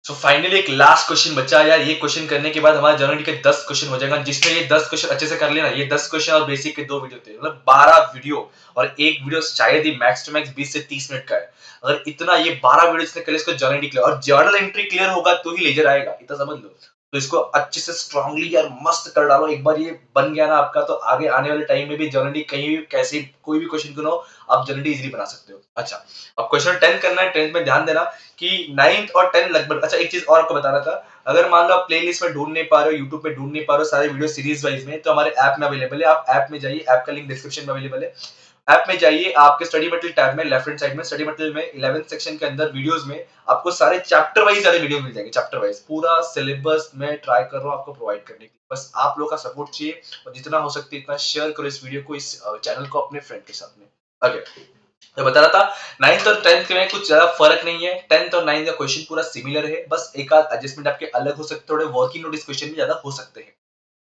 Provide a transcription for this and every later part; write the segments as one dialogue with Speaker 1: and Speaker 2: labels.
Speaker 1: So finally एक last question बचा यार। ये क्वेश्चन करने के बाद हमारा जनरल के 10 क्वेश्चन हो जाएगा। जिसने ये 10 क्वेश्चन अच्छे से कर लेना, ये 10 क्वेश्चन और बेसिक के 2 वीडियो थे, मतलब 12 वीडियो। और एक वीडियो शायद ही मैक्स टू मैक्स 20 से 30 मिनट का है। अगर इतना ये 12 वीडियो जिसने कर लिया, इसको जर्नल एंट्री क्लियर, और जर्नल एंट्री क्लियर होगा तो ही लेजर आएगा, इतना समझ लो। तो इसको अच्छे से स्ट्रांगली यार मस्त कर डालो। एक बार ये बन गया ना आपका, तो आगे आने वाले टाइम में भी जनरली कहीं भी कैसे कोई भी क्वेश्चन क्यों ना हो, आप जनरली इजीली बना सकते हो। अच्छा, अब क्वेश्चन 10 करना है। 10 में ध्यान देना कि 9th और 10 लगभग। अच्छा, एक चीज और आपको बताना था। अगर मान लो आप प्लेलिस्ट में ढूंढ नहीं पा रहे हो, यूट्यूब पे ढूंढ नहीं पा रहे हो सारे वीडियो सीरीज वाइज में, तो हमारे ऐप में अवेलेबल है। आप ऐप में जाइए, ऐप का लिंक डिस्क्रिप्शन में अवेलेबल है। ऐप में जाइए, आपके स्टडी मटेरियल टैब में लेफ्ट हैंड साइड में स्टडी मटेरियल में 11th सेक्शन के अंदर वीडियोस में आपको सारे चैप्टर वाइज सारे वीडियो मिल जाएंगे। चैप्टर वाइज पूरा सिलेबस मैं ट्राई कर रहा हूँ आपको प्रोवाइड करने की। बस आप लोगों का सपोर्ट चाहिए, और जितना हो सकता है इतना शेयर करो इस वीडियो को, इस चैनल को अपने फ्रेंड के साथ में। ओके, तो बता रहा था 9th और 10th में कुछ ज्यादा फर्क नहीं है। 10th और 9th का क्वेश्चन पूरा सिमिलर है, बस एक आध एडजस्टमेंट आपके अलग हो सकते, थोड़े वर्किंग नोट इस क्वेश्चन में ज्यादा हो सकते हैं।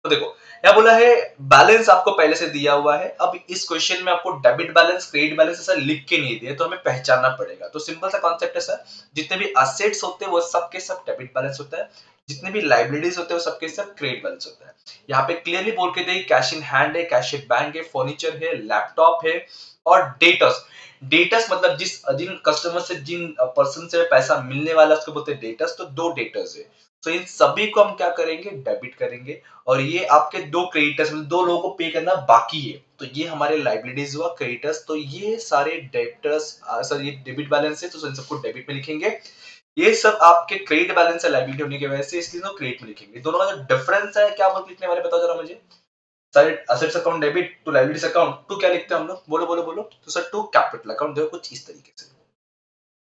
Speaker 1: तो देखो, क्या बोला है, बैलेंस आपको पहले से दिया हुआ है। अब इस क्वेश्चन में आपको डेबिट बैलेंस क्रेडिट बैलेंस ऐसा लिख के नहीं दिया, तो हमें पहचानना पड़ेगा। तो सिंपल सा कॉन्सेप्ट है सर, जितने भी असेट्स होते हैं वो सबके सब डेबिट बैलेंस होता है, जितने भी लाइबिलिटीज होते हैं वो सबके सब क्रेडिट बैलेंस होता है। यहाँ पे क्लियरली बोल के दे, कैश इन हैंड है, कैश इन बैंक है, फर्नीचर है, लैपटॉप है, और डेटर्स। डेटर्स मतलब जिन कस्टमर से, जिन पर्सन से पैसा मिलने वाला उसको बोलते हैं डेटर्स। तो दो डेटर्स है, तो इन सभी को हम क्या करेंगे, डेबिट करेंगे। और ये आपके दो क्रेडिटर्स, मतलब दो लोगों को पे करना बाकी है, तो ये हमारे लाइबिलिटीज हुआ, क्रेडिटर्स। तो ये सारे डेबिटर्स, सर ये डेबिट बैलेंस है, तो इन सबको डेबिट में लिखेंगे। ये सब आपके क्रेडिट बैलेंस है लाइबिलिटी होने की वजह से, इसलिए क्रेडिट में लिखेंगे। दोनों का जो डिफरेंस है, क्या मतलब लिखने वाले बताओ जरा मुझे। Sir assets account debit to liabilities account, to क्या लिखते हैं हम लोग, बोलो बोलो बोलो। तो सर टू कैपिटल अकाउंट, देखो कुछ इस तरीके से।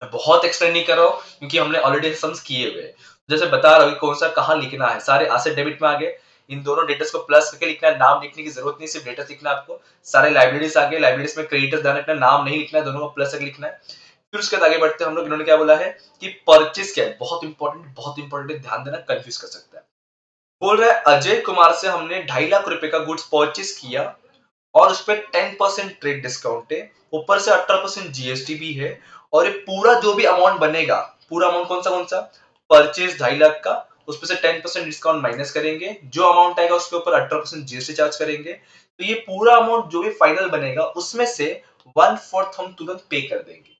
Speaker 1: मैं बहुत एक्सप्लेन नहीं कर रहा हूँ, क्योंकि हमने ऑलरेडी सम्स किए हुए हैं। जैसे बता रहा हूँ कि कौन सा कहाँ लिखना है। सारे एसेट डेबिट में आ गए, इन दोनों डेटर्स को प्लस करके लिखना है, नाम लिखने की जरूरत नहीं, सिर्फ डेटर्स लिखना है आपको। सारे लाइब्रेरीज आ गए, लाइब्रेरीज में क्रेडिटर्स ध्यान रखना, नाम नहीं लिखना है, दोनों को प्लस करके लिखना है। फिर उसके बाद आगे बढ़ते हैं हम लोग। इन्होंने क्या बोला है कि परचेज क्या है, बहुत इंपॉर्टेंट है, ध्यान देना, कंफ्यूज कर सकता है। बोल रहा है अजय कुमार से हमने 2.5 लाख रुपए का गुड्स परचेज किया, और उस पर 10% ट्रेड डिस्काउंट है, ऊपर से 18% जीएसटी भी है। और ये पूरा जो भी अमाउंट बनेगा, पूरा अमाउंट कौन सा, परचेज 2.5 लाख का, उस पर से 10% डिस्काउंट माइनस करेंगे, जो अमाउंट आएगा उसके ऊपर 18% जीएसटी चार्ज करेंगे। तो ये पूरा अमाउंट जो भी फाइनल बनेगा उसमें से 1/4 हम तुरंत पे कर देंगे।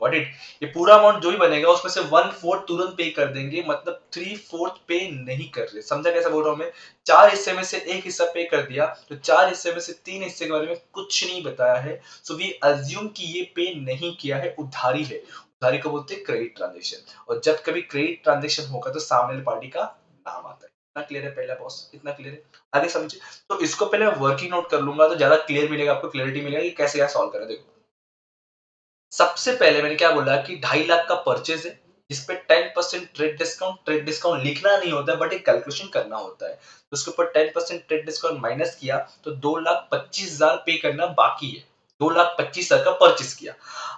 Speaker 1: व्हाट इट, ये पूरा अमाउंट जो भी बनेगा उसमें से 1/4 तुरंत पे कर देंगे, मतलब 3/4 पे नहीं कर रहे। समझा कैसा बोल रहा हूं मैं। 4 हिस्से में से एक हिस्सा पे कर दिया, तो 4 हिस्से में से 3 हिस्से के बारे में कुछ नहीं बताया है। सो वी अज्यूम कि ये पे नहीं किया है, उधारी है। उधारी को बोलते हैं क्रेडिट ट्रांजेक्शन, और जब कभी क्रेडिट ट्रांजेक्शन होगा तो सामने वाली पार्टी का नाम आता है। इतना क्लियर है पहला बॉस, इतना क्लियर है, आगे समझे। तो इसको पहले वर्किंग नोट कर लूंगा, तो ज्यादा क्लियर मिलेगा आपको, क्लियरिटी मिलेगा कि कैसे यह सॉल्व करें। देखो, सबसे पहले मैंने क्या बोला कि 2.5 लाख का परचेज है, जिसपे 10% ट्रेड डिस्काउंट लिखना नहीं होता है, बट एक कैलकुलेशन करना होता है। तो उसके ऊपर 10% ट्रेड डिस्काउंट माइनस किया, तो 2,25,000 पे करना बाकी है। 2,25,000 का परचेज किया।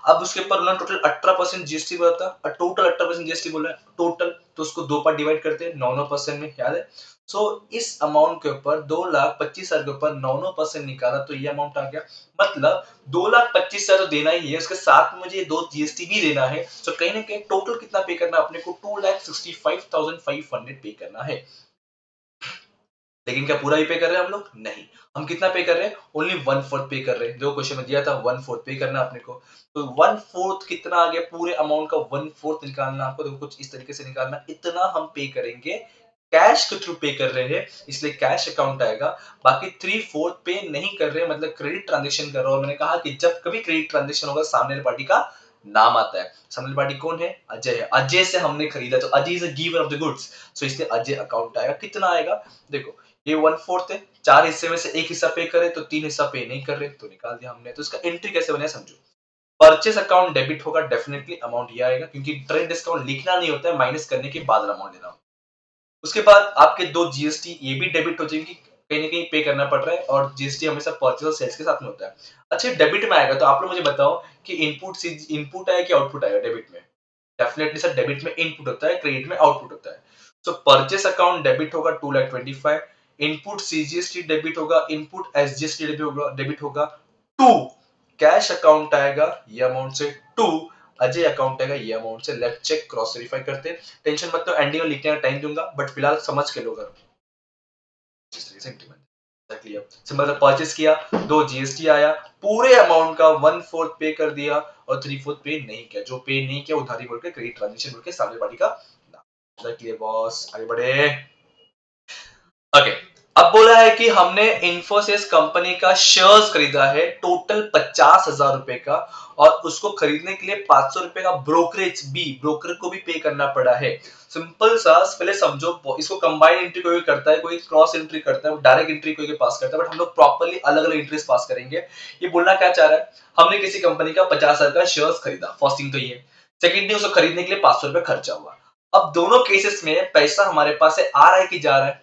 Speaker 1: अब उसके ऊपर उन्होंने टोटल 18% जीएसटी बोला था, टोटल 18% जीएसटी बोला है टोटल, तो उसको दो पार्ट डिवाइड करते हैं, 9% में, याद है। सो इस अमाउंट के ऊपर 2,25,000 के ऊपर 9% निकाला, तो ये अमाउंट आ गया। मतलब 2,25,000 तो देना ही है, उसके साथ में मुझे 2 जीएसटी भी देना है। तो कहीं ना कहीं टोटल कितना पे करना है अपने को, 2,65,500 पे करना है। लेकिन क्या पूरा ही पे कर रहे हैं हम लोग, नहीं। हम कितना पे कर रहे हैं, ओनली 1/4 पे कर रहे हैं। जो क्वेश्चन में दिया था 1/4 पे करना अपने को। तो 1/4 कितना आ गया, पूरे अमाउंट का 1/4 निकालना आपको। देखो कुछ इस तरीके से निकालना, इतना हम पे करेंगे। कैश के थ्रू पे कर रहे हैं, इसलिए कैश अकाउंट आएगा। बाकी 3/4 पे नहीं कर रहे हैं, मतलब क्रेडिट ट्रांजेक्शन कर रहा हूं। मैंने कहा कि जब कभी क्रेडिट ट्रांजेक्शन होगा, सामने वाली पार्टी का नाम आता है। सामने वाली पार्टी कौन है, अजय है। अजय से हमने खरीदा, तो Ajay is a giver of the goods, so इसलिए अजय अकाउंट आएगा। कितना आएगा, देखो ये 1/4 है, 4 हिस्से में से एक हिस्सा पे करे, तो 3 हिस्सा पे नहीं कर रहे, तो निकाल दिया हमने। तो इसका एंट्री कैसे बने समझो। परचेस अकाउंट डेबिट होगा, डेफिनेटली अमाउंट ये आएगा, क्योंकि ट्रेड डिस्काउंट लिखना नहीं होता है, माइनस करने के बाद अमाउंट देना। उसके बाद आपके दो जीएसटी ये भी डेबिट हो जाएंगी, कहीं ना कहीं पे करना पड़ रहा है, और जीएसटी हमेशा परचेस और सेल्स के साथ में होता है। अच्छा, डेबिट में आएगा, तो आप लोग मुझे बताओ कि इनपुट आएगा कि आउटपुट आएगा डेबिट में। डेफिनेटली सर डेबिट में इनपुट होता है, क्रेडिट में आउटपुट होता है। सो परचेस अकाउंट डेबिट होगा 2,25,000, इनपुट सीजीएसटी डेबिट होगा, इनपुट एसजीएसटी डेबिट होगा 2, कैश अकाउंट आएगा ये अमाउंट से 2, अजय अकाउंट है ये अमाउंट से लेफ्ट चेक क्रॉस वेरीफाई करते हैं। टेंशन मत लो, एंडिंग में लिखने का टाइम दूंगा, बट फिलहाल समझ के लो करो। सिंपल परचेस किया, 2 जीएसटी आया, पूरे अमाउंट का 1/4 पे कर दिया और 3/4 पे नहीं किया। जो पे नहीं किया उधारी बोल के क्रेडिट ट्रांजेक्शन बोल के सामने वाली का नाम। क्लियर बॉस, आगे बढ़े। ओके, अब बोला है कि हमने इंफोसिस कंपनी का शेयर्स खरीदा है टोटल 50,000 रुपए का, और उसको खरीदने के लिए 500 रुपए का ब्रोकरेज भी, ब्रोकर को भी पे करना पड़ा है। सिंपल सा पहले समझो, इसको कंबाइंड एंट्री कोई करता है, कोई क्रॉस एंट्री करता है, डायरेक्ट एंट्री कोई पास करता है, बट हम लोग प्रॉपर्ली अलग अलग एंट्रीज पास करेंगे। ये बोलना क्या चाह रहा है, हमने किसी कंपनी का 50,000 का शेयर्स खरीदा, फर्स्ट थिंग तो ये। सेकेंडली उसको खरीदने के लिए 500 रुपए खर्चा हुआ। अब दोनों केसेस में पैसा हमारे पास से आ रहा है कि जा रहा है,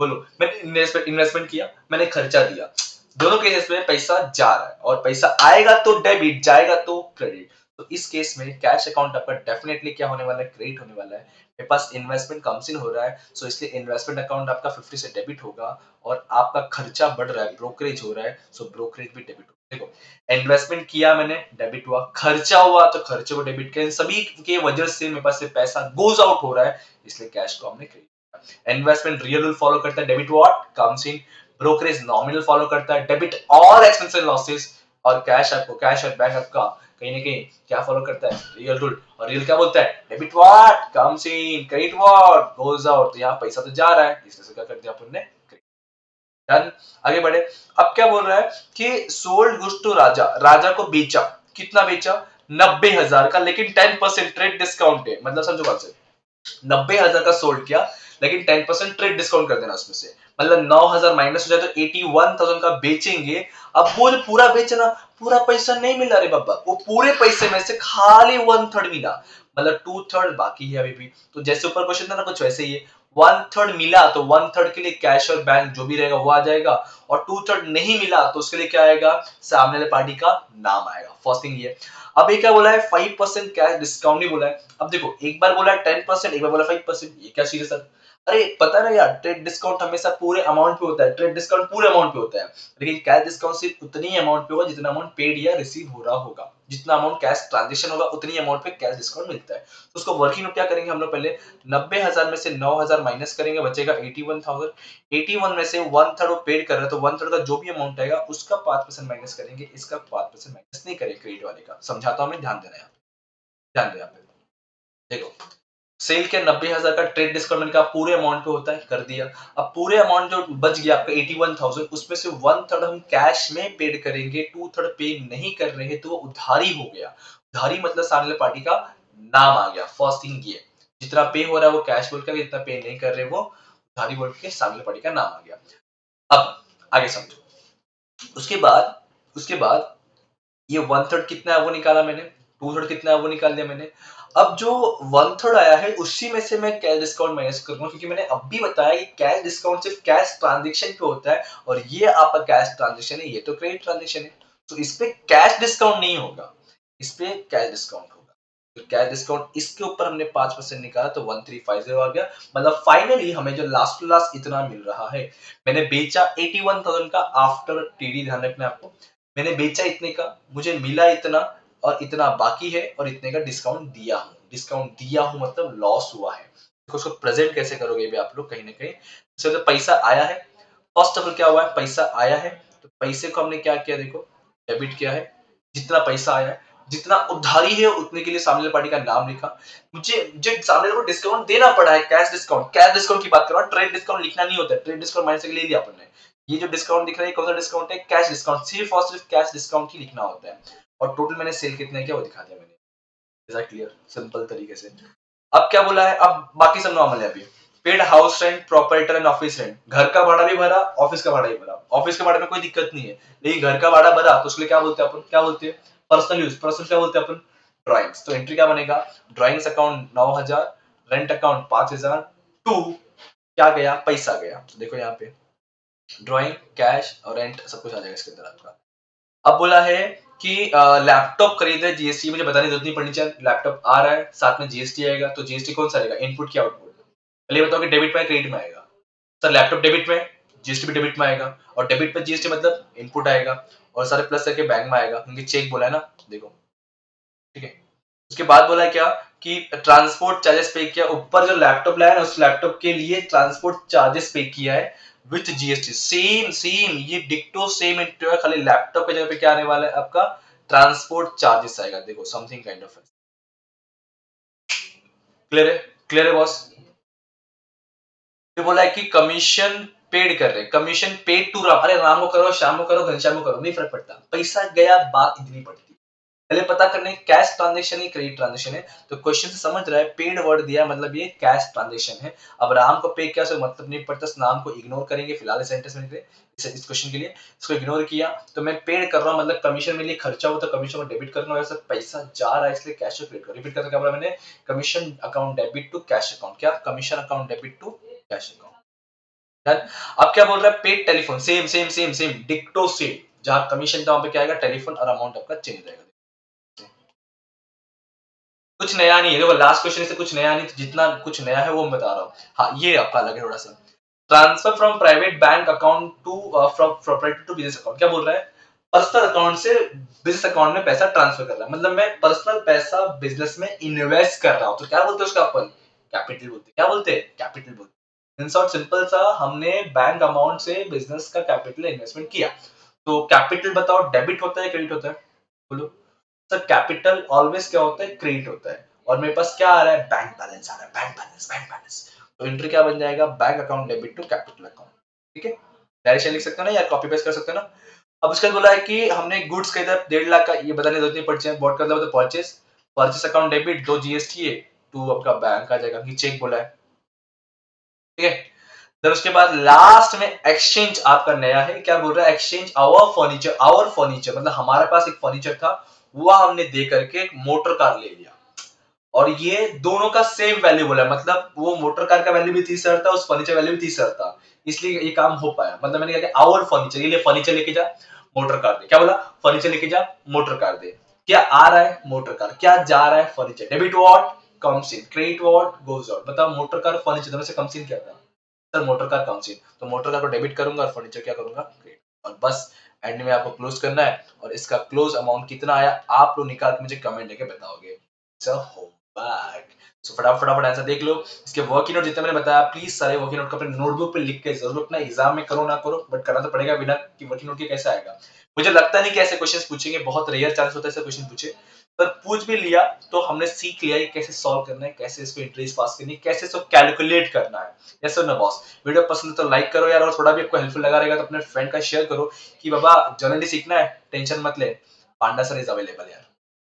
Speaker 1: बोलो। मैंने इन्वेस्टमेंट किया, मैंने खर्चा दिया, दोनों केसेस में पैसा जा रहा है, और पैसा आएगा तो डेबिट, जाएगा तो क्रेडिट। तो इस केस में कैश अकाउंट आपका डेफिनेटली क्या होने वाला है, क्रेडिट होने वाला है। मेरे पास इन्वेस्टमेंट कम्स इन हो रहा है, सो इसलिए इन्वेस्टमेंट अकाउंट आपका 50 से डेबिट होगा, और आपका खर्चा बढ़ रहा है, ब्रोकरेज हो रहा है, सो ब्रोकरेज भी डेबिट होगा। देखो, इन्वेस्टमेंट किया मैंने, डेबिट हुआ, खर्चा हुआ तो खर्चे को डेबिट किया, इन सभी के वजह से मेरे पास से पैसा गोज आउट हो रहा है, इसलिए कैश को हमने credit. Investment real rule follow करता है, debit what comes in. Brokerage nominal follow करता है, debit all expense and losses. और कैश आपको, कैश और बैंक आपका कहीं ना कहीं क्या फॉलो करता है, रियल रूल। और रियल क्या बोलता है, debit what comes in, credit what goes out. तो यहाँ पैसा तो जा रहा है, इसलिए क्या कर दिया अपन ने, डन। आगे बढ़े। अब क्या बोल रहा है कि सोल्ड गुड्स टू राजा, राजा को बेचा, कितना बेचा, 90,000 का, लेकिन 10% ट्रेड डिस्काउंट है। मतलब समझो बात से, 90,000 का सोल्ड किया, लेकिन 10% ट्रेड डिस्काउंट कर देना उसमें से, मतलब 9,000 माइनस हो जाए तो 81,000 का बेचेंगे। अब वो जो पूरा बेचना, पूरा पैसा नहीं मिला रे बाबा, वो पूरे पैसे में से खाली 1/3 मिला, मतलब 2/3 बाकी है अभी भी। तो जैसे ऊपर क्वेश्चन था ना, कुछ वैसे ही है। 1/3 मिला तो 1/3 के लिए कैश और बैंक जो भी रहेगा वो आ जाएगा, और 2/3 नहीं मिला तो उसके लिए क्या आएगा, सामने वाले पार्टी का नाम आएगा। फर्स्ट थिंग ये। अब ये क्या बोला है, 5% कैश डिस्काउंट नहीं बोला है। अब देखो, एक बार बोला 10%, एक बार बोला 5%, ये क्या चीज है सर। अरे पता ना यार, ट्रेड डिस्काउंट हमेशा पूरे अमाउंट पे होता है, ट्रेड डिस्काउंट पूरे अमाउंट पे होता है, लेकिन कैश डिस्काउंट सिर्फ उतनी अमाउंट पे होगा जितना अमाउंट पेड या रिसीव हो रहा होगा। जितना अमाउंट कैश ट्रांजेक्शन होगा उतनी अमाउंट पे कैश डिस्काउंट मिलता है। तो उसको वर्किंग में क्या करेंगे हम लोग, पहले 90,000 में से 9,000 माइनस करेंगे, बचेगा 81,000। 81 में से 1/3 वो पेड कर रहा है, तो 1/3 का जो भी अमाउंट आएगा उसका 5% माइनस करेंगे, इसका 5% माइनस नहीं करेंगे क्रेडिट वाले का। समझाता हूं मैं, ध्यान देना है, ध्यान दो यहाँ पे। देखो, सेल के 90,000 का ट्रेड डिस्काउंट मैंने कहा पूरे अमाउंट पे होता है, कर दिया। अब पूरे अमाउंट जो बच गया आपका 81,000, उसमें से 1/3 हम कैश में पेड करेंगे, 2/3 पे नहीं कर रहे हैं, तो वो उधारी हो गया। उधारी मतलब सामने वाले पार्टी का नाम आ गया। फर्स्ट थिंग ये, जितना पे हो रहा है वो कैश बोल कर, जितना पे नहीं कर रहे वो उधारी बोल के सामने वाले पार्टी का नाम आ गया। अब आगे समझो। उसके बाद ये 1/3 कितना है वो निकाला मैंने, 2/3 कितना है वो निकाल दिया मैंने। अब जो 1/3 आया है उसी में से मैं कैश डिस्काउंट माइनस करूंगा, क्योंकि मैंने अब भी बताया कि कैश डिस्काउंट सिर्फ कैश ट्रांजेक्शन पे होता है, और ये आपका कैश ट्रांजेक्शन है, ये तो क्रेडिट ट्रांजेक्शन है, तो इस पे कैश डिस्काउंट नहीं होगा, इस पे कैश डिस्काउंट होगा। तो कैश डिस्काउंट इसके ऊपर हमने 5% निकाला तो 1350 आ गया। मतलब फाइनली हमें जो लास्ट टू लास्ट इतना मिल रहा है। मैंने बेचा 81,000 का आफ्टर टीडी, ध्यान रखना आपको, मैंने बेचा इतने का, मुझे मिला इतना, और इतना बाकी है, और इतने का डिस्काउंट दिया हूं। डिस्काउंट दिया हूं मतलब लॉस हुआ है। तो उसको प्रेजेंट कैसे करोगे भी आप लोग, कहीं ना कहीं तो पैसा आया है। फर्स्ट ऑफ ऑल क्या हुआ है, पैसा आया है, तो पैसे को हमने क्या किया, देखो डेबिट किया है। जितना पैसा आया है, जितना उधारी है उतने के लिए सामने वाली पार्टी का नाम लिखा। मुझे जो सामने को डिस्काउंट देना पड़ा है, कैश डिस्काउंट, कैश डिस्काउंट की बात कर रहा हूं, ट्रेड डिस्काउंट लिखना नहीं होता है, ट्रेड डिस्काउंट माइनस के लिए लिया अपन ने। ये जो डिस्काउंट दिख रहा है कौन सा डिस्काउंट है, कैश डिस्काउंट, सिर्फ और सिर्फ कैश डिस्काउंट ही लिखना होता है। और टोटल मैंने सेल कितना किया वो दिखा दिया मैंने। इज दैट क्लियर, सिंपल तरीके से। अब क्या बोला है, अब बाकी सब नॉर्मल है अभी। Paid house rent, property and office rent, घर का भाड़ा भी भरा, ऑफिस का भाड़ा भी भरा। ऑफिस के भाड़े में कोई दिक्कत नहीं है, लेकिन घर का भाड़ा भरा तो उसके लिए क्या बोलते हैं अपन, क्या बोलते हैं, पर्सनल यूज। पर्सनल क्या बोलते हैं अपन, ड्राइंग्स। तो एंट्री क्या बनेगा, drawings account 9,000, rent account 5,000, to क्या गया, पैसा गया। तो देखो यहाँ पे ड्राइंग, कैश और रेंट सब कुछ आ जाएगा इसके अंदर आपका। अब बोला है कि लैपटॉप खरीदे, जीएसटी मुझे बताने की जरूरत नहीं पड़नी चाहिए, लैपटॉप आ रहा है, साथ में जीएसटी आएगा, तो जीएसटी कौन सा आएगा, इनपुट की आउटपुट। पहले बताओ कि डेबिट में क्रेडिट में आएगा। सर लैपटॉप डेबिट में, जीएसटी भी डेबिट में आएगा, और डेबिट पे जीएसटी मतलब इनपुट आएगा, और सारे प्लस करके बैंक में आएगा, क्योंकि चेक बोला है ना, देखो ठीक है। उसके बाद बोला क्या कि ट्रांसपोर्ट चार्जेस पे किया, ऊपर जो लैपटॉप लाया ना उस लैपटॉप के लिए ट्रांसपोर्ट चार्जेस पे किया है विथ जीएसटी। सेम सेम ये डिक्टो सेम इंटरव्यू है, खाली लैपटॉप के जगह पे क्या आने वाला है आपका ट्रांसपोर्ट चार्जेस आएगा। देखो समथिंग काइंड ऑफ क्लियर है, क्लियर है बॉस। ये बोला है कि कमीशन पेड कर रहे हैं, कमीशन पेड टू राम। अरे राम को करो, शाम को करो, घनश्याम को करो, नहीं फर्क पड़ता, पैसा गया, बात इतनी पड़ती। पहले पता करने कैश ट्रांजेक्शन ही क्रेडिट ट्रांजेक्शन है। तो क्वेश्चन से समझ रहा है पेड वर्ड दिया है मतलब ये कैश ट्रांजेक्शन है। अब राम को पे किया से मतलब नहीं पड़ता, नाम को इग्नोर करेंगे फिलहाल सेंटेंस में इस क्वेश्चन के लिए। इसको इग्नोर किया तो मैं पेड कर रहा हूँ मतलब कमीशन में लिए खर्चा हो तो कमीशन को डेबिट करना हो, पैसा जा रहा है इसलिए कैश क्रेडिट कर। रिपीट करके क्या बोला मैंने, commission account debit to cash account. क्या commission account debit to cash account. अब क्या बोल रहा है paid telephone, same same same same डिक्टो सेम, जहां कमीशन था वहां पे क्या आएगा टेलीफोन और अमाउंट आपका चेंज रहेगा। कुछ नया नहीं है, देखो लास्ट क्वेश्चन से कुछ नया नहीं, तो जितना कुछ नया है वो मैं बता रहा हूँ। हाँ ये आपका अलग है थोड़ा सा। Transfer from private bank account to from property to business account. क्या बोल रहा है पर्सनल अकाउंट से बिजनेस अकाउंट में पैसा ट्रांसफर कर रहा है, मतलब मैं पर्सनल पैसा बिजनेस में इन्वेस्ट कर रहा हूँ, तो क्या बोलते हैं उसका अपन कैपिटल बोलते हैं। क्या बोलते हैं कैपिटल बोलते हैं। इन शॉर्ट सिंपल सा हमने बैंक अमाउंट से बिजनेस का कैपिटल इन्वेस्टमेंट किया। तो कैपिटल बताओ डेबिट होता है क्रेडिट होता है, बोलो सर। कैपिटल ऑलवेज क्या होता है क्रेडिट होता है, और मेरे पास क्या आ रहा है बैंक बैलेंस आ रहा है, बैंक बैलेंस बैंक बैलेंस। तो एंट्री क्या बन जाएगा bank account debit to capital account. ठीक है डायरेक्शन लिख सकते हो ना, या कॉपी पेस्ट कर सकते हो ना। अब उसके बाद बोला है कि हमने गुड्स खरीदा 1.5 लाख का, ये बताने जरूरत नहीं पड़ती है, बोर्ड कर दो तो परचेस, परचेस अकाउंट डेबिट, दो जीएसटी है, टू आपका बैंक आ जाएगा कि चेक बोला है। ठीक है फिर उसके बाद लास्ट में एक्सचेंज आपका नया है। क्या बोल रहा है एक्सचेंज आवर फर्नीचर मतलब हमारे पास एक फर्नीचर था वो हमने दे करके एक मोटर कार ले लिया, और ये दोनों का सेम वैल्यू बोला है, मतलब वो मोटर कार का वैल्यू भी 30,000 था, उस फर्नीचर वैल्यू भी 30,000 था, इसलिए ये काम हो पाया। मतलब मैंने कहा आवर फर्नीचर, ये फर्नीचर लेके जा मोटर कार दे। क्या बोला फर्नीचर लेके जा मोटर कार दे। क्या आ रहा है मोटर कार, क्या जा रहा है furniture. Debit what comes in, credit what goes out. बताओ मोटर कार फर्नीचर दोनों से कम्स इन क्या था sir, motor car comes in, तो मोटर कार को डेबिट करूंगा और फर्नीचर क्या करूंगा क्रेडिट। और बस एंड में आपको क्लोज करना है, और इसका क्लोज अमाउंट कितना आया आप लोग निकाल के मुझे कमेंट लेके बताओगे। होमवर्क सो फटाफट आंसर देख लो। इसके वर्किंग नोट जितने मैंने बताया प्लीज सारे वर्किंग नोट को अपने नोटबुक पे लिख के जरूर अपना एग्जाम में करो ना करो बट करना तो पड़ेगा, बिना कि वर्किंग नोट के कैसे आएगा। मुझे लगता नहीं कि ऐसे क्वेश्चंस पूछेंगे, बहुत रेयर चांस होता है ऐसे क्वेश्चन पूछे, पर पूछ भी लिया तो हमने सीख लिया कि कैसे सॉल्व करना है, कैसे इसको इंट्रीज पास करनी है, कैसे इसको कैलकुलेट करना है। यस और नो बॉस। वीडियो पसंद है तो लाइक करो यार, और थोड़ा भी आपको हेल्पफुल लगा रहेगा तो अपने फ्रेंड का शेयर करो कि बाबा जल्दी सीखना है टेंशन मत ले, पांडा सर इज अवेलेबल यार,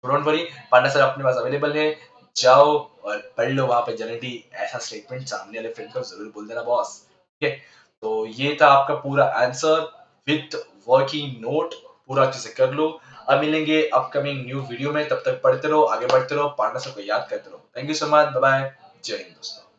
Speaker 1: डोंट वरी, पांडा सर अपने पास अवेलेबल है, जाओ और पढ़ लो वहां पे जनरली ऐसा स्टेटमेंट सामने वाले फ्रेंड को जरूर बोल देना बॉस। ठीक है तो ये था आपका पूरा आंसर विथ वर्किंग नोट, पूरा अच्छे से कर लो। अब मिलेंगे अपकमिंग न्यू वीडियो में, तब तक पढ़ते रहो आगे बढ़ते रहो पांडा सर को याद करते रहो। Thank you so much, bye bye, जय हिंद दोस्तों।